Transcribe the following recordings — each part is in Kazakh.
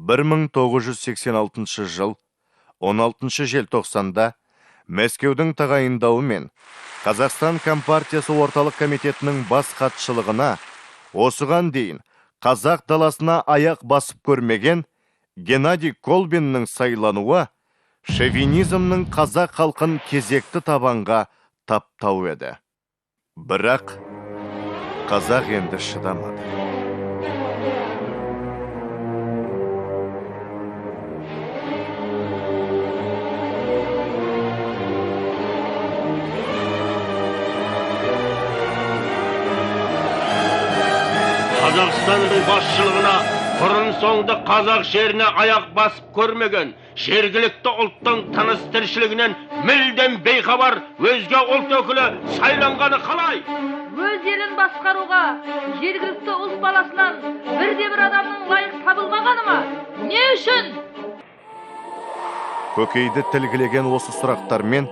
1986 жыл 16 желтоқсанда Мәскеудің тағайындауымен Қазақстан Компартиясы орталық комитетінің бас хатшылығына осыған дейін қазақ даласына аяқ басып көрмеген Геннадий Колбиннің сайлануы шовинизмнің қазақ халқын кезекті табанға таптау еді. Бірақ қазақ енді шыдамады. Қазақстанның басшылығына бұрын соңды қазақ жеріне аяқ басып көрмеген, жергілікті ұлттың тыныс тіршілігінен мүлдем бейхабар өзге ұлт өкілі сайланғаны қалай? Өз елін басқаруға жергілікті ұлт баласынан бірде-бір адамның лайық табылмағаны ма? Не үшін? Көкейді тілгілеген осы сұрақтармен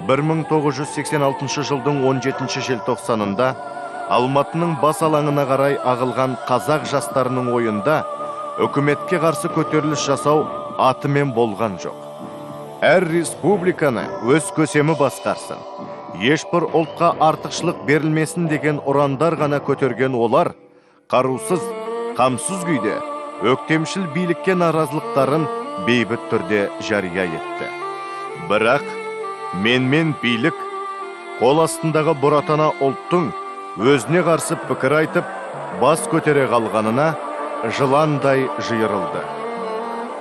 1986 жылдың 17 желтоқсанында Алматының бас алаңына қарай ағылған қазақ жастарының ойында үкіметке қарсы көтеріліс жасау атымен болған жоқ. Әр республиканы өз көсемі басқарсын, ешбір ұлтқа артықшылық берілмесін деген ұрандар ғана көтерген олар, қарусыз, қамсыз күйде өктемшіл билікке наразылықтарын бейбіт түрде жария етті. Бірақ менмен билік қол астындағы бұратана ұлттың өзіне қарсы пікір айтып, бас көтере қалғанына жыландай жиырылды.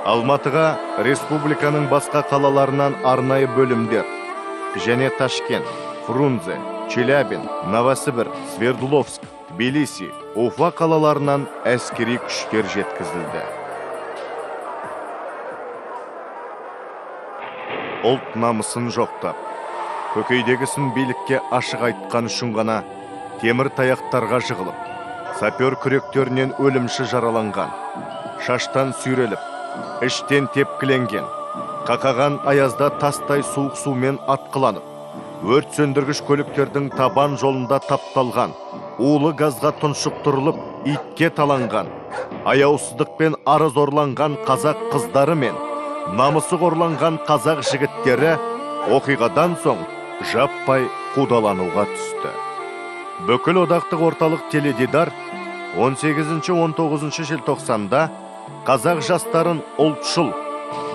Алматыға республиканың басқа қалаларынан арнайы бөлімдер және Ташкент, Фрунзе, Челябин, Новосібір, Свердловск, Тбилиси, Уфа қалаларынан әскери күштер жеткізілді. Ұлт намысын жоқтап, көкейдегісін билікке ашық айтқан үшін ғана темір таяқтарға жығылып, сапер күректерінен өлімші жараланған, шаштан сүйреліп, іштен тепкіленген, қақаған аязда тастай суық сумен атқыланып, өрт сөндіргіш көліктердің табан жолында тапталған, улы газға тұншықтырылып, итке таланған, аяусыздықпен арыз орланған қазақ қыздары мен намысы қорланған қазақ жігіттері оқиғадан соң жаппай қудалануға түсті. Бүкіл одақтық орталық теледидар 18-19 желтоқсанда қазақ жастарын ұлтшыл,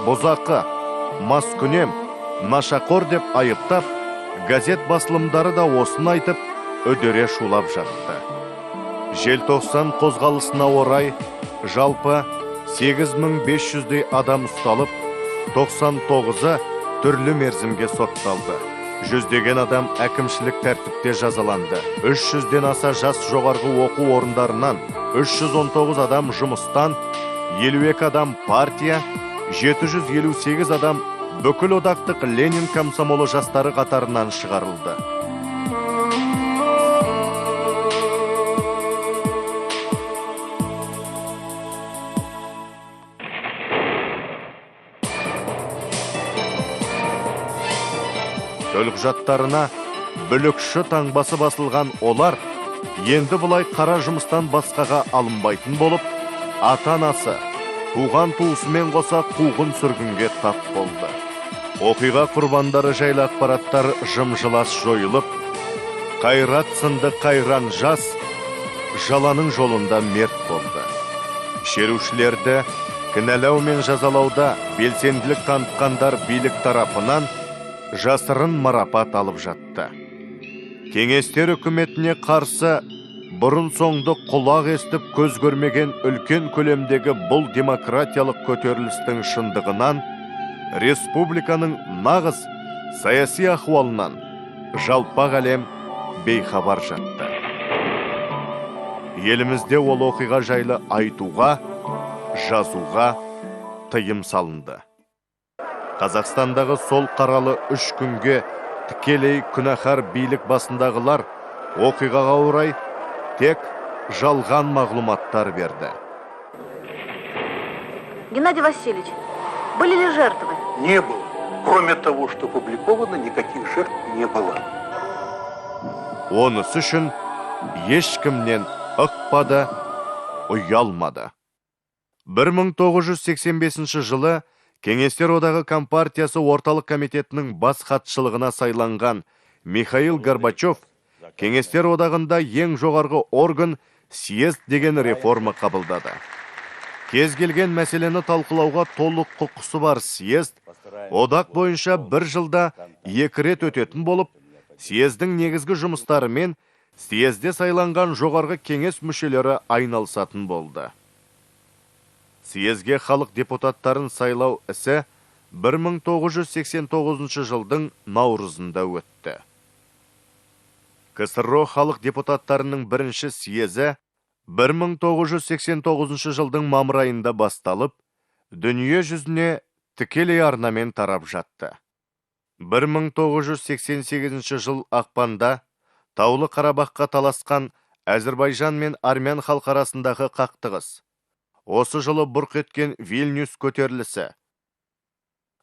бұзақы, маскүнем, нашақор деп айыптап, газет басылымдары да осын айтып, үдере шулап жатты. Желтоқсан қозғалысына орай жалпы 8500-дей адам ұсталып, 99-ы түрлі мерзімге сотталды. Жүздеген адам әкімшілік тәртіпте жазаланды. 300-ден аса жас жоғарғы оқу орындарынан, 319 адам жұмыстан, 52 адам партия, 758 адам бүкіл одақтық Ленин комсомолы жастары қатарынан шығарылды. Төлқұжаттарына бүлікші таңбасы басылған олар енді бұлай қара жұмыстан басқаға алынбайтын болып, ата-анасы, туған-туысымен қоса қуғын сүргінге тап болды. Оқиға құрбандары жайлы ақпараттар жым-жылас жойылып, қайрат сынды қайран жас жаланың жолында мерт болды. Шерушілерді кінәлау мен жазалауда белсенділік танытқандар билік тарапынан жасырын марапат алып жатты. Кеңестер үкіметіне қарсы бұрын соңды құлақ естіп көз көрмеген үлкен көлемдегі бұл демократиялық көтерілістің шындығынан, республиканың нағыз саяси ахуалынан жалпақ әлем бейхабар жатты. Елімізде ол оқиға жайлы айтуға, жазуға тыйым салынды. Қазақстандағы сол қаралы 3 күнге тікелей күнәһар билік басындағылар оқиғаға орай тек жалған мағлұматтар берді. Геннадий Васильевич, были ли жертвы? Не было. Кроме того, что опубликовано, никаких жертв не было. Онысы үшін ешкімнен ықпады, ұялмады. 1985 жылы Кеңестер одағы Компартиясы орталық комитетінің бас хатшылығына сайланған Михаил Горбачев Кеңестер одағында ең жоғарғы орган съезд деген реформа қабылдады. Кез келген мәселені талқылауға толық құқысы бар съезд одақ бойынша бір жылда 2 рет өтетін болып, съездің негізгі жұмыстарымен съезде сайланған жоғарғы кеңес мүшелері айналысатын болды. Съезге халық депутаттарын сайлау ісі 1989 жылдың наурызында өтті. КСРО халық депутаттарының бірінші съезі 1989 жылдың мамыр айында басталып, дүние жүзіне тікелей арнамен тарап жатты. 1988 жыл ақпанда Таулы Қарабаққа таласқан Әзірбайжан мен Армян халқы арасындағы қақтығыс. Осы жылы бұрқ еткен Вильнюс көтерілісі.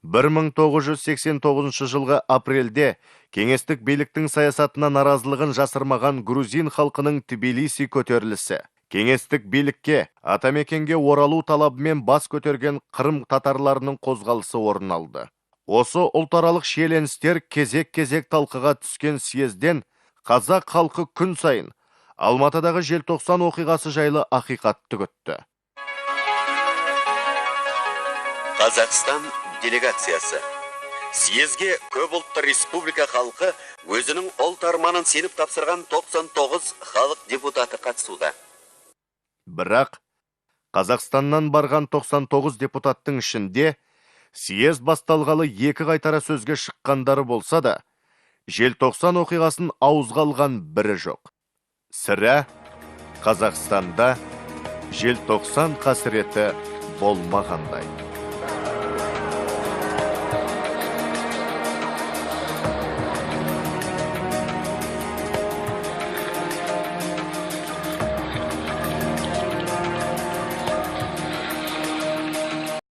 1989 жылғы апрельде кеңестік биліктің саясатына наразылығын жасырмаған грузин халқының Тбилиси көтерілісі. Кеңестік билікке атамекенге оралу талабымен бас көтерген Қырым татарларының қозғалысы орын алды. Осы ұлтаралық шиеленістер кезек-кезек талқыға түскен съезден қазақ халқы күн сайын Алматыдағы желтоқсан оқиғасы жайлы ақиқатты күтті. Қазақстан делегациясы. Съезге көп ұлтты республика халқы өзінің ұлт арманын сеніп тапсырған 99 халық депутаты қатысуда. Бірақ Қазақстаннан барған 99 депутаттың ішінде съезд басталғалы 2 қайтара сөзге шыққандары болса да, желтоқсан оқиғасын ауызға алған бірі жоқ. Сірә Қазақстанда желтоқсан қасіреті болмағандай.